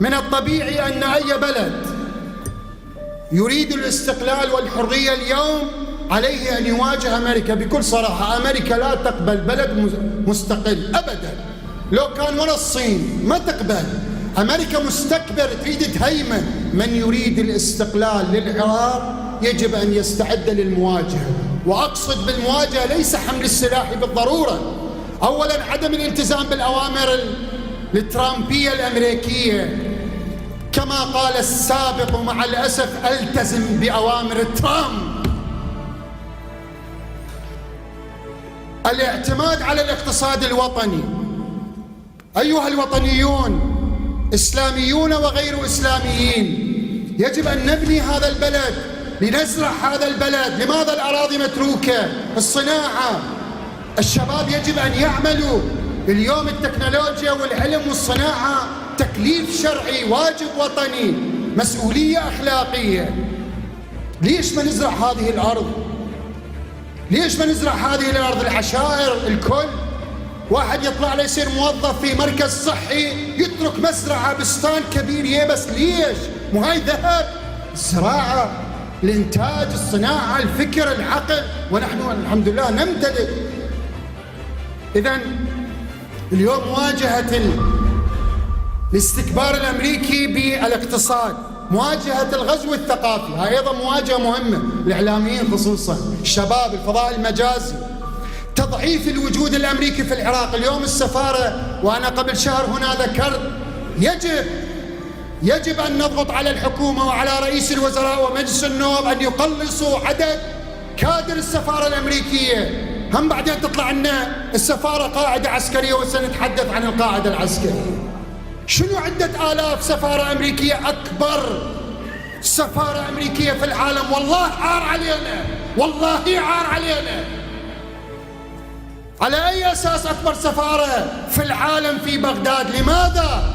من الطبيعي أن أي بلد يريد الاستقلال والحرية اليوم عليه أن يواجه أمريكا بكل صراحة. أمريكا لا تقبل بلد مستقل أبدا، لو كان ولا الصين ما تقبل. أمريكا مستكبر تريد تهيمن. من يريد الاستقلال للعراق يجب أن يستعد للمواجهة، وأقصد بالمواجهة ليس حمل السلاح بالضرورة. أولا عدم الالتزام بالأوامر الترامبية الأمريكية، كما قال السابق ومع الأسف ألتزم بأوامر ترامب. الاعتماد على الاقتصاد الوطني. أيها الوطنيون، إسلاميون وغير إسلاميين، يجب أن نبني هذا البلد، لنزرع هذا البلد. لماذا الأراضي متروكة؟ الصناعة، الشباب يجب أن يعملوا. اليوم التكنولوجيا والعلم والصناعة تكليف شرعي، واجب وطني، مسؤولية أخلاقية. ليش ما نزرع هذه الأرض؟ ليش ما نزرع هذه الأرض؟ العشائر الكل واحد يطلع له يصير موظف في مركز صحي يترك مزرعة بستان كبير يبس. ليش؟ مو هاي ذهب؟ الزراعة، الإنتاج، الصناعة، الفكر، العقل، ونحن الحمد لله نمتلك. إذن اليوم مواجهة الاستكبار الأمريكي بالاقتصاد، مواجهة الغزو الثقافي، هاي أيضا مواجهة مهمة، الإعلاميين خصوصا، الشباب، الفضاء المجازي، تضعيف الوجود الأمريكي في العراق. اليوم السفارة، وأنا قبل شهر هنا ذكرت، يجب أن نضغط على الحكومة وعلى رئيس الوزراء ومجلس النواب أن يقلصوا عدد كادر السفارة الأمريكية. هم بعدين تطلع لنا السفارة قاعدة عسكرية وسنتحدث عن القاعدة العسكرية. شنو عدة آلاف سفارة أمريكية، أكبر سفارة أمريكية في العالم. والله عار علينا، والله عار علينا. على أي أساس أكبر سفارة في العالم في بغداد؟ لماذا؟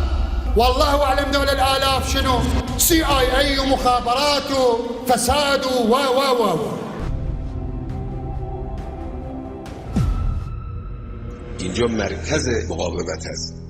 والله أعلم. دول الآلاف شنو؟ CIA ومخابرات وفساد اینجا مرکز مقاومت است.